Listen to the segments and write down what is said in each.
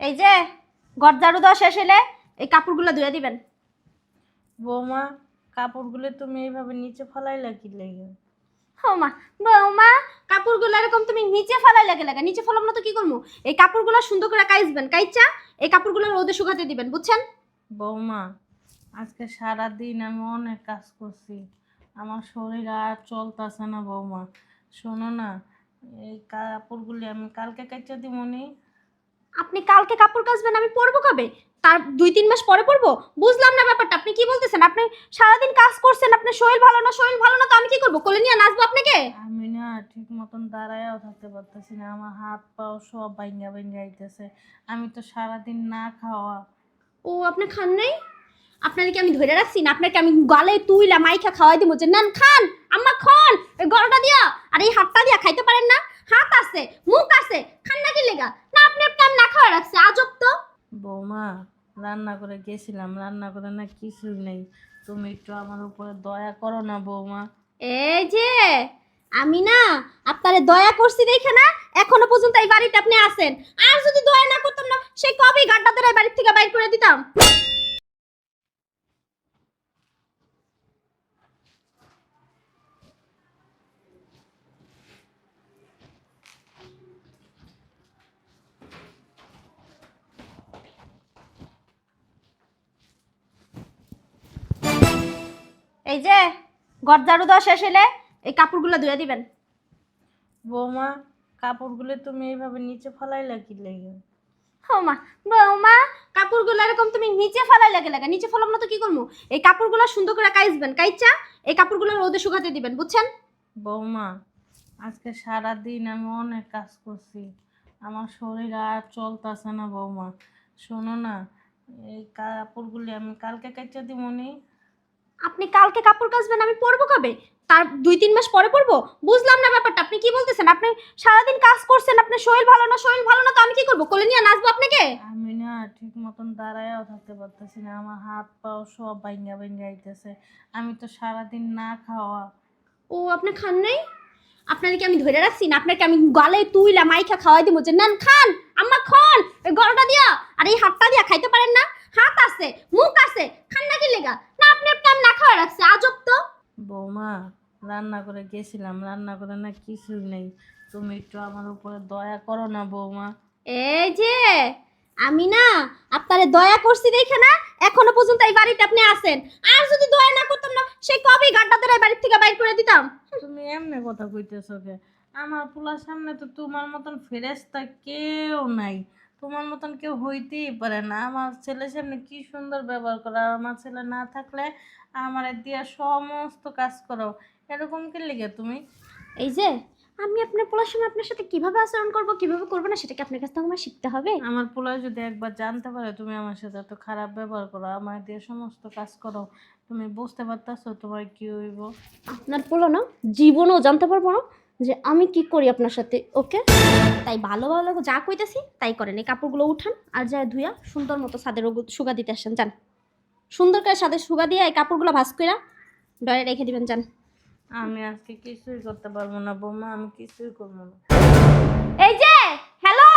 এই যে ঘর ঝাড়ু দেওয়া শেষ হলে এই কাপড়গুলো ধুয়ে দিবেন। বৌমা, কাপড়গুলো তুমি এইভাবে নিচে ফেলাইলা কি লাগে? মা বৌমা, কাপড়গুলো এরকম তুমি নিচে ফেলাই লাগে লাগে, নিচে ফেলাম না তো কি করবো? এই কাপড়গুলো সুন্দর করে কাইচবেন, কাইচা এই কাপড়গুলো রোদে শুকাতে দিবেন, বুঝছেন? বৌমা, আজকে সারা দিন আমি অনেক কাজ করছি, আমার শরীর আর চলতেছে না। বৌমা শোনো না, এই কাপড়গুলি আমি কালকে কাচা দিমনি। আপনি কালকে কাপড় কাচবেন, আমি পরবো কবে? তার 2-3 মাস পরে পরবো? বুঝলাম না ব্যাপারটা, আপনি কি বলতেছেন? আপনি সারাদিন কাজ করছেন, আপনার শরীর ভালো না, শরীর ভালো না তো আমি কি করবো? কোলে নিয়ে নাচবো আপনাকে? আমি না ঠিক মতন দাঁড়ায়ও থাকতে পারতেছি না, আমার হাত পাও সব ভাঙ্গা ভাঙ্গা আইতেছে। আমি তো সারাদিন না খাওয়া। ও, আপনি খান নাই? আপনার কি আমি ধরে রাখছি না? আপনাকে আমি গালে তুইলা মাইখা খাওয়াই দিব যে নেন খান, আম্মা খান, এই গলাটা দিয়া আর এই হাতটা দিয়া খাইতে পারেন না? হাত আছে, মুখ আছে, খান না কি লেগা? না আপনি আমি না খাওয়া রাখছি, আজব তো। বৌমা, রান্না করে গেছিলাম, রান্না করে না কিছুই নেই। তুমি একটু আমার উপরে দয়া করো না বৌমা। এই যে আমি না আপনারে দয়া করছি দেখে না এখনো পর্যন্ত এই বাড়িতে আপনি আছেন। আর যদি দয়া না করতাম না সেই কবেই গাড্ডা ধরে এই বাড়ি থেকে বাইর করে দিতাম। এই যে ঘর ঝাড়ু দেওয়া শেষ হলে এই কাপড়গুলো ধুয়ে দিবেন। বৌমা, কাপড়গুলো তুমি এইভাবে নিচে ফেলাইলা কি লাগে? মা বৌমা, কাপড়গুলো এরকম তুমি নিচে ফেলাই লাগে লাগে, নিচে ফেলাম না তো কি করবো? এই কাপড়গুলো সুন্দর করে কাইচবেন, কাইচা এই কাপড়গুলো রোদে শুকাতে দিবেন, বুঝছেন? বৌমা, আজকে সারা দিন আমি অনেক কাজ করছি, আমার শরীর আর চলতেছে না। বৌমা শোনো না, এই কাপড়গুলি আমি কালকে কাচা দিমনি। আপনি কালকে কাপড় কাচবেন, আমি পরবো কবে? তার 2-3 মাস পরে পরবো? বুঝলাম না ব্যাপারটা, আপনি কি বলতেছেন? আপনি সারাদিন কাজ করছেন, আপনার শরীর ভালো না, শরীর ভালো না তো আমি কি করবো? কোলে নিয়ে নাচবো আপনাকে? আমি না ঠিক মতন দাঁড়ায়ও থাকতে পারতেছি না, আমার হাত পাও সব ভাঙ্গা ভাঙ্গা আইতেছে। আমি তো সারাদিন না খাওয়া। ও, আপনি খান নাই? আপনার কি আমি ধরে রাখছি না? আপনাকে আমি গালে তুইলা মাইখা খাওয়াই দিব যে নেন খান, আম্মা খান, এই গলাটা দিয়া আর এই হাতটা দিয়া খাইতে পারেন না? হাত আছে, মুখ আছে, খান না কি লেগা? না আপনি আমি না খাওয়া রাখছি, আজব তো। বৌমা, রান্না করে গেছিলাম, রান্না করে না কিছুই নেই। তুমি একটু আমার উপরে দয়া করো না বৌমা। এই যে আমি না আপনারে দয়া করছি দেখে না এখনো পর্যন্ত এই বাড়িতে আপনি আছেন। আর যদি দয়া না করতাম না সেই কবেই গাড্ডা ধরে এই বাড়ি থেকে বাইর করে দিতাম। তুমি এমনি কথা কইতেছো কে? আমার পোলার সামনে তো তোমার মতন ফেরেশতা কেউ নাই, তোমার মতন কেউ হইতেই পারে না। আমার ছেলের সামনে কি সুন্দর ব্যবহার করো, আর আমার ছেলে না থাকলে আমার দিয়া সমস্ত কাজ করো। এরকম কি লেগে তুমি? এই যে আমি আপনার পোলার সময় আপনার সাথে কিভাবে আচরণ করব কিভাবে করব না সেটা কি আপনার কাছ থেকে আমার শিখতে হবে? আমার পোলা যদি একবার জানতে পারে তুমি আমার সাথে এত খারাপ ব্যবহার করো, আমার দিয়ে সমস্ত কাজ করো, তুমি বুঝতে পারতাছো তোমার কি হইব? আপনার পোলা না জীবনেও জানতে পারবো না যে আমি কি করি আপনার সাথে, ওকে? তাই ভালো ভালো যা কইতাছি তাই করেন, এই কাপড়গুলো উঠান আর যা ধুইয়া সুন্দর মতো ছাদের সুগা দিতে আসেন, যান। সুন্দর করে ছাদের সুগা দিয়ে এই কাপড়গুলো ভাঁজ কইরা ডয়ে রেখে দিবেন, যান। আমি আজকে কিছুই করতে পারবো না বৌমা, আমি কিছুই করবো না। এই যে হ্যালো,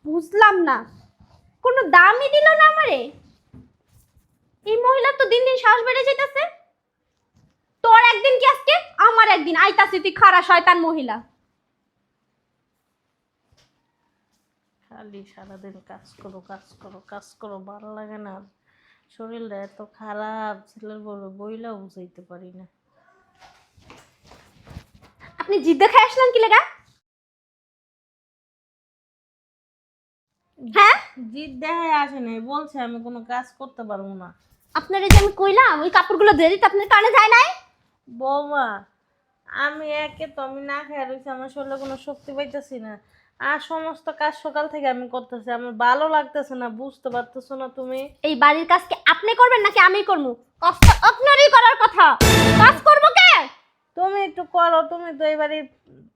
বুঝলাম না, কোনো দামই দিল না আমারে। এই মহিলা তো দিন দিন সাহস বেড়ে যাইতেছে। তোর একদিন কি আজকে আমার একদিন, আইতাছি তুই খারা শয়তান মহিলা। খালি সারাদিন কাজ করো কাজ করো কাজ করো, ভালো লাগে না। শরীরটা এত খারাপ, ছেলের বড় বইলা বুঝাইতে পারি না। আপনি জিদ দেখায় আসলেন কি লেগা? হ্যাঁ, জিদ দেখায় আসে নাই, বলছে আমি কোনো কাজ করতে পারবো না। আপনার এই যে আমি কইলাম ওই কাপড়গুলো ধুয়ে দিতে, আপনার কানে যায় নাই? বৌমা, আমি একে তো আমি না খেয়ে রয়েছি, আমার শরীরে কোনো শক্তি পাইতেছি না, আর সমস্ত কাজ সকাল থেকে আমি করতেছি, আমার ভালো লাগতেছে না, বুঝতে পারতেছো না তুমি? এই বাড়ির কাজ কি আপনি করবেন নাকি আমি করবো? কষ্ট আপনারই করার কথা, কাজ করবো কে? তুমি একটু করো, তুমি তো এবারে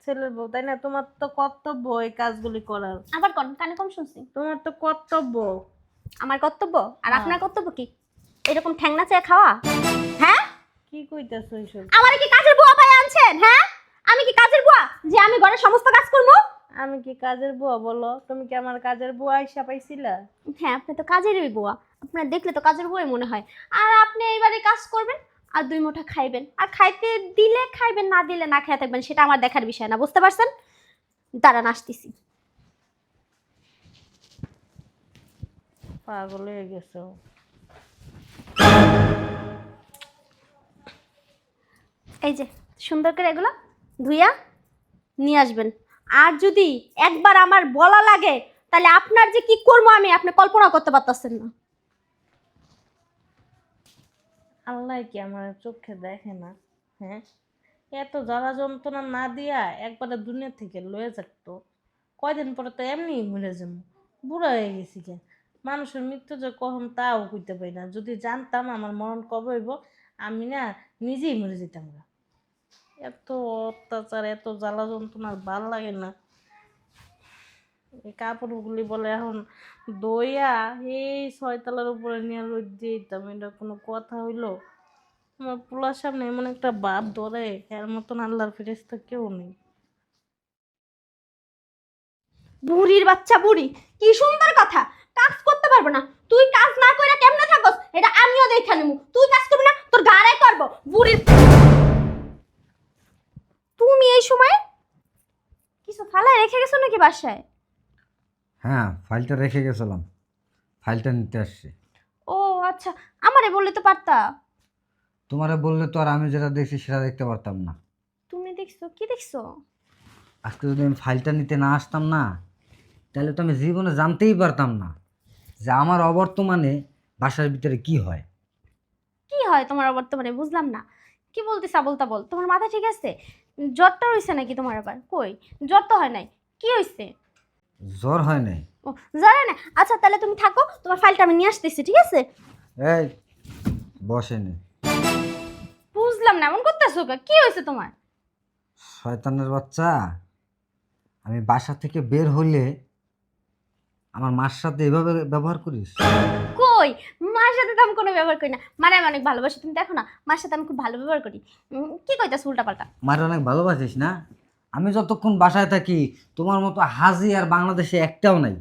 ছেলের বউ তাই না, তোমার তো কর্তব্য এই কাজগুলি করার। আবার কোন কানে কম শুনছি? তোমার তো কর্তব্য। আমার কর্তব্য আর হ্যাঁ। আপনার কর্তব্য কি? এরকম ঠ্যাংনা চেয়ে খাওয়া? হ্যাঁ, কি কইতেছো এইসব? আমার কি কাজের বুয়া পাই আনছেন? হ্যাঁ, আমি কি কাজের বুয়া যে আমি ঘরের সমস্ত কাজ করবো? আমি কি কাজের বুয়া বলো? তুমি কি আমার কাজের বুয়া আইসা পাইছিলা? হ্যাঁ, আপনি তো কাজেরই বুয়া, আপনার দেখলে তো কাজের বুয়াই মনে হয়। আর আপনি এইবারে কাজ করবেন আর 2 মুঠা খাইবেন, আর খাইতে দিলে খাইবেন, না দিলে না খেয়ে থাকবেন, সেটা আমার দেখার বিষয় না, বুঝতে পারছেন? দাঁড়ান আসতেছি। পাগল হয়ে গেছো। এই যে সুন্দর করে এগুলো ধুইয়া নিয়ে আসবেন। আর যদি একবার আমার বলা লাগে তাহলে আপনার যে কি করবো আমি আপনি কল্পনা করতে পারতেছেন না। আল্লাহ কি আমার চোখে দেখে না? হ্যাঁ, এত জ্বালা যন্ত্রণা না দিয়া একবারে দুনিয়া থেকে লয়ে যাকতো। কয়দিন পরে তো এমনি মরে যাবো, বুড়া হয়ে গেছি কে। মানুষের মৃত্যু যে কখন তাও কইতে পারি না। যদি জানতাম আমার মরণ কবে হইব, আমি না নিজেই মরে যেতাম না। এত অত্যাচার, এত জ্বালা যন্ত্রণা আর ভাল লাগে না। এই কাপড়গুলি বলে এখন দইয়া এই 6 তলার উপরে নিয়ে রোদ দিয়ে দিতাম, এটা কোনো কথা হইলো? আমার পোলার সামনে এমন একটা বাপ ধরে, এর মতন আল্লাহর ফেরেশতা কেউ নেই। বুড়ির বাচ্চা বুড়ি, কি সুন্দর কথা। কাজ করতে পারবো না, তুই কাজ না কইরা কেমনে থাকস এটা আমিও দেখা নেবো। তুই কাজ করবি না, তোর গাড়াই করবো বুড়ির। তুমি এই সময় কিছু ফালায় রেখে গেছো নাকি বাসায়? হ্যাঁ, ফাইলটা রেখে গেছিলাম, ফাইলটা নিতে আসছি। ও আচ্ছা, আমারে বললে তো পারতা। তোমারে বললে তো আর আমি যেটা দেখছি সেটা দেখতে পারতাম না। তুমি দেখছো কি দেখছো? আজকে যদি আমি ফাইলটা নিতে না আসতাম না, তাহলে তো আমি জীবনে জানতেই পারতাম না যে আমার অবর্তমানে বাসার ভিতরে কি হয়। কি হয় তোমার বর্তমানে বুঝলাম না, কি বলতেছ বলতা বল। তোমার মাথা ঠিক আছে? জ্বরটা হইছে নাকি তোমার? আবার কই, জ্বর তো হয় নাই, কি হইছে? জ্বর হয় নাই। ও জানে না, আচ্ছা তাহলে তুমি থাকো, তোমার ফাইলটা আমি নিয়ে আসতেছি, ঠিক আছে? এই বসেনি, বুঝলাম না, এমন করতেছো কে? কি হয়েছে তোমার? শয়তানের বাচ্চা, আমি বাসা থেকে বের হলে আমার মার সাথে এভাবে ব্যবহার করিস? কই, মার সাথে তো আমি কোনো ব্যবহার করি না, মারে আমি অনেক ভালোবাসি, তুমি দেখো না মার সাথে আমি খুব ভালো ব্যবহার করি। কি কইতাছ উল্টা পাল্টা? মার অনেক ভালোবাসিস না? আমি যতক্ষণ বাসায় থাকি তোমার মতো হাজি আর বাংলাদেশে একটাও নাই।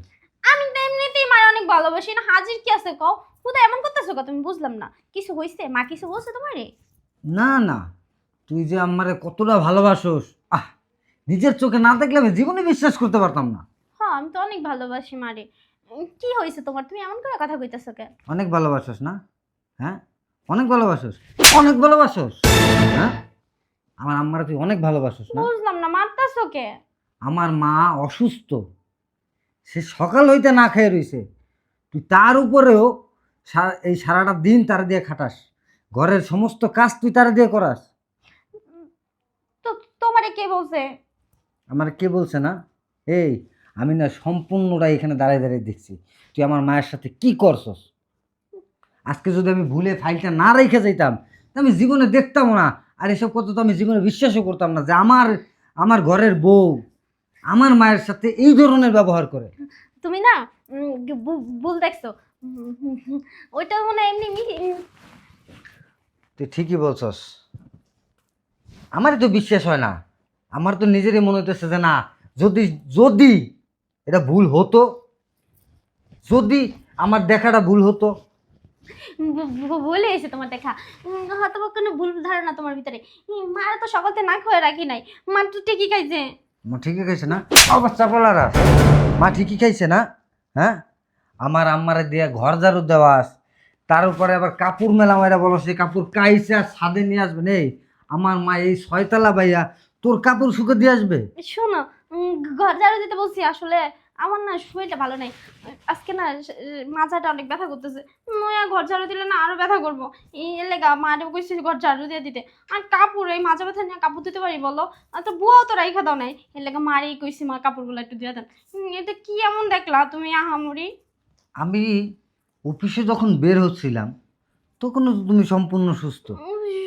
আমি তো এমনিতেই মার অনেক ভালোবাসি, না হাজির কি আছে কও? খুদা এমন করতেছো কে তুমি? বুঝলাম না, কিছু হইছে? মা কিছু বলছে তোমারে? না না, তুই যে আমারে কতটা ভালোবাসোস, নিজের চোখে না দেখলে আমি জীবনে বিশ্বাস করতে পারতাম না। হ্যাঁ আমি তো অনেক ভালোবাসি মারে। কি হয়েছে তোমার? তুমি এমন করে কথা কইতাছো কে? অনেক ভালোবাসোস না? হ্যাঁ, অনেক ভালোবাসোস, অনেক ভালোবাসোস। হ্যাঁ, আমার আম্মারে তুই অনেক ভালোবাসোস না? বুঝলাম না, মারতাছো কে? আমার মা অসুস্থ, সে সকাল হইতে না খেয়ে রইছে, তুই তার উপরেও এই সারাটা দিন তার দিয়ে খাটাস, ঘরের সমস্ত কাজ তুই তার দিয়ে করাস। তো তোমারে কে বলছে? আমার কে বলছে না? এই, আমি না সম্পূর্ণটা এখানে দাঁড়িয়ে দাঁড়িয়ে দেখছি তুই আমার মায়ের সাথে কি করছস। আজকে যদি আমি ভুলে ফাইলটা না রেখে যাইতাম, তা আমি জীবনে দেখতাম না। আর এসব কথা তো আমি জীবনে বিশ্বাসও করতাম না যে আমার আমার ঘরের বউ আমার মায়ের সাথে এই ধরনের ব্যবহার করে। তুমি না ভুল দেখছো। ওইটা মনে হয় এমনি তুই ঠিকই বলছস, আমারই তো বিশ্বাস হয় না। আমার তো নিজেরই মনে হতেছে যে না, যদি যদি এটা ভুল হতো, যদি আমার দেখাটা ভুল হতো। বলে এসে তোমার দেখা। হয়তো বা কোনো ভুল ধারণা তোমার ভিতরে। মারা তো সকালতে না খেয়ে রাখি নাই, মা তো ঠিকই খাইছে। মা ঠিকই খাইছে না? আবার চাপলারা, মা ঠিকই খাইছে না? হ্যাঁ, আমার আম্মারে দিয়ে ঘর ঝাড়ু দেওয়াস, তার উপরে আবার কাপড় মেলা মাইরা বলো সেই কাপড় কাইছে আর ছাদে নিয়ে আসবে নেই। আমার মা এই 6 তলা বাইয়া তোর কাপড় শুকে দিয়ে আসবে? শোনো, ঘর ঝাড়ু দিতে বলছি, আসলে আমার না শরীরটা ভালো নাই। আজকে না মাথাটা অনেক ব্যথা করতেছে। নয়া ঘর ঝাড়ু দিলে না আরো ব্যথা করবো। এই লেগা মারে কইছি ঘর ঝাড়ু দিয়ে দিতে। আর কাপড়, এই মাজা ব্যথা নিয়ে কাপড় দিতে পারি বলো? আর তো বুয়াও তো রাইখা দাও নাই, এর লেগা মারেই কইছি মা কাপড়গুলো একটু দিয়ে দেন। এটা কি এমন দেখলা তুমি আহামরি? আমি অফিসে যখন বের হচ্ছিলাম তখনও তো তুমি সম্পূর্ণ সুস্থ।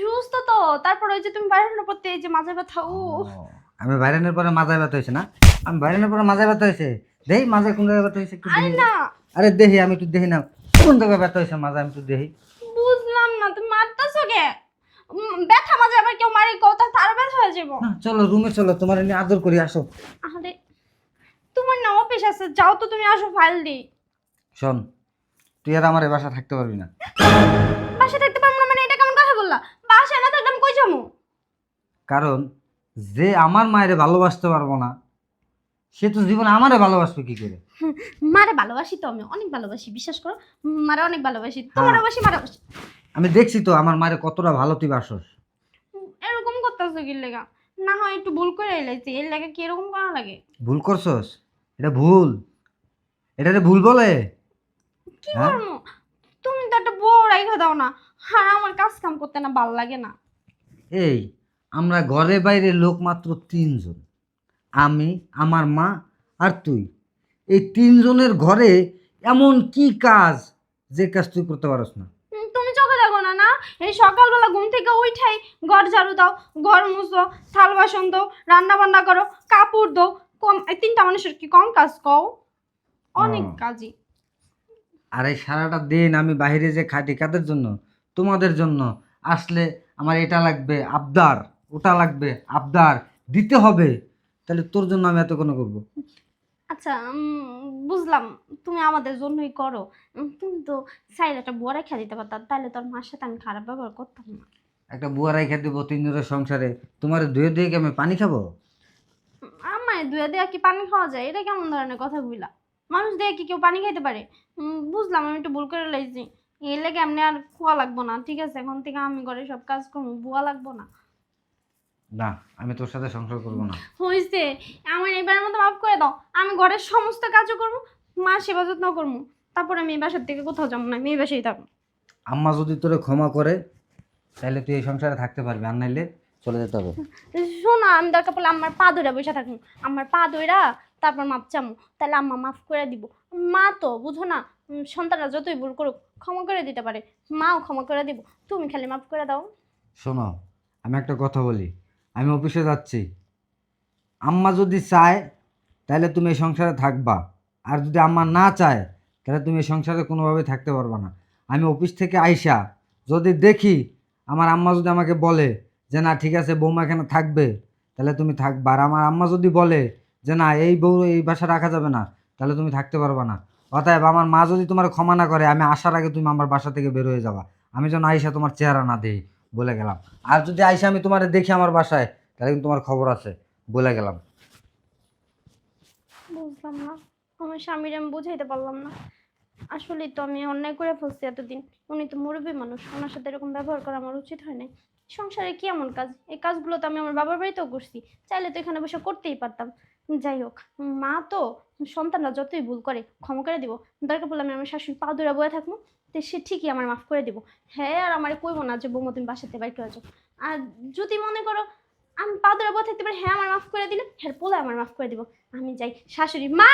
সুস্থ তো, তারপর ওই যে তুমি বাইরে পড়তে এই যে মাজা ব্যথা। ও আমি বাইরানোর পরে মাথায় ব্যথা হয়েছে না? আমি বাইরানোর পরে মাথায় ব্যথা হয়েছে, দেহি মাথায় কোন জায়গায় ব্যথা হয়েছে একটু আরে দেখি। না, আরে দেখি, আমি একটু দেখি না কোন জায়গায় ব্যথা হয়েছে মাথায়, আমি একটু দেখি। বুঝলাম না তুমি মারতাছো কে? ব্যথা মাজা আবার কেউ মারে কও, তার ব্যথা হয়ে যাবো। না, চলো রুমে চলো, তোমার এনে আদর করি, আসো। আরে তোমার না অফিস আছে, যাও তো তুমি, আসো ফাইল দিই। শোন, তুই আর আমার এ বাসা থাকতে পারবি না। বাসায় থাকতে পারবো না মানে এটা কেমন কথা বললা? বাসায় না থাকলে আমি কই যাবো? কারণ যে আমার মায়েরে ভালোবাসতে পারবো না, সে তো জীবনে আমারে ভালোবাসবে কি করে? মারে ভালোবাসি তো, আমি অনেক ভালোবাসি, বিশ্বাস করো। মারে অনেক ভালোবাসি, হ্যাঁ। তোমারও বাসি, মারে বাসি। আমি দেখছি তো আমার মায়ের কতটা ভালো তুই বাসস। এরকম করতেছো কি লেগা? না হয় একটু ভুল করে এলাইছি, এর লাগে কি এরকম করা লাগে? ভুল করছস? এটা ভুল, এটারে ভুল বলে? কি হ্যাঁ, করবো? তুমি তো একটা বউ রাইখা দাও না, আর আমার কাজ কাম করতে না ভাল লাগে না। এই আমরা ঘরে বাইরে লোক মাত্র 3 জন, আমি, আমার মা আর তুই। এই 3 জনের ঘরে এমন কি কাজ যে কাজ তুই করতে পারস না? তুমি চোখে দেখো না? না, এই সকালবেলা ঘুম থেকে উঠাই ঘর ঝাড়ু দাও, ঘর মুছো, থাল বাসন দাও, রান্না বান্না করো, কাপড় দাও। কম এই 3টা মানুষের কি কম কাজ কও? অনেক ও। কাজই। আর এই সারাটা দিন আমি বাইরে যে খাটি কাদের জন্য? তোমাদের জন্য। আসলে আমার এটা লাগবে আবদার, ওটা লাগবে আবদার, দিতে হবে। তাহলে তোর জন্য আমি এত কোনো করবো? আচ্ছা, বুঝলাম, তুমি আমাদের জন্যই করো। তুমি তো চাইলে একটা বুয়া রেখা দিতে পারতাম, তাহলে তোর মার সাথে আমি খারাপ ব্যবহার করতাম না। একটা বুয়া রাইখা দেবো 3 জনের সংসারে? তোমার ধুয়ে ধুয়ে কি আমি পানি খাবো? আমায় দুয়ে দেয়া কি পানি খাওয়া যায়? এটা কেমন ধরনের কথা বুঝলা? মানুষ দিয়ে কি কেউ পানি খাইতে পারে? বুঝলাম, আমি একটু ভুল করে লাইছি। এর লেগে এমনি আর খোয়া লাগবো না, ঠিক আছে? এখন থেকে আমি ঘরে সব কাজ করবো, বুয়া লাগবো না। না, আমি তোর সাথে সংসার করবো না। হয়েছে, আমার এবারের মতো মাফ করে দাও। আমি ঘরের সমস্ত কাজও করবো, মা সেবা যত্ন করবো, তারপর আমি এই বাসার থেকে কোথাও যাবো না, আমি এই বাসায় থাকবো। আম্মা যদি তোরে ক্ষমা করে তাহলে তুই এই সংসারে থাকতে পারবি, আর নাইলে চলে যেতে হবে। শোনো, আমি দরকার পড়লে আমার পা ধরে বসে থাকবো, আমার পা ধইরা তারপর মাপ চামু, তাহলে আম্মা মাফ করে দিব। মা তো বুঝো না, সন্তানরা যতই ভুল করুক ক্ষমা করে দিতে পারে, মাও ক্ষমা করে দিব। তুমি খালি মাফ করে দাও। শোনো, আমি একটা কথা বলি। আমি অফিসে যাচ্ছি, আম্মা যদি চায় তাহলে তুমি এই সংসারে থাকবা, আর যদি আম্মা না চায় তাহলে তুমি এই সংসারে কোনোভাবেই থাকতে পারবা না। আমি অফিস থেকে আইসা যদি দেখি আমার আম্মা যদি আমাকে বলে যে না ঠিক আছে বৌমা এখানে থাকবে, তাহলে তুমি থাকবা। আর আমার আম্মা যদি বলে যে না এই বউ এই বাসা রাখা যাবে না, তাহলে তুমি থাকতে পারবা না। অতএব আমার মা যদি তোমার ক্ষমা না করে, আমি আসার আগে তুমি আমার বাসা থেকে বের হয়ে যাবা। আমি যেন আইসা তোমার চেহারা না দেই, বলে গেলাম। আর যদি আইসা আমি তোমার দেখি আমার বাসায়, তাহলে কিন্তু তোমার খবর আছে, বলে গেলাম। বুঝলাম না, আমার স্বামীর আমি বুঝাইতে পারলাম না। আসলে তো আমি অন্যায় করে ফেলছি এতদিন। উনি তো মুরব্বী মানুষ, ওনার সাথে এরকম ব্যবহার করা আমার উচিত হয় নাই। সংসারে কি এমন কাজ, এই কাজগুলো তো আমি আমার বাবার বাড়িতেও করছি, চাইলে তো এখানে বসে করতেই পারতাম। যাই হোক, মা তো, সন্তানরা যতই ভুল করে ক্ষমা করে দিব। দরকার পড়লে আমি আমার শাশুড়ি পা ধরে বয়ে থাকবো, তো সে ঠিকই আমার মাফ করে দিব। হ্যাঁ, আর আমার কইবো না যে বৌমা তুমি বাসাতে বাইর করে যাও। আর যদি মনে করো আমি পা ধরে বয়ে থাকতে পারি, হ্যাঁ আমার মাফ করে দিলে, হ্যাঁ পোলা আমার মাফ করে দিব। আমি যাই, শাশুড়ি মা।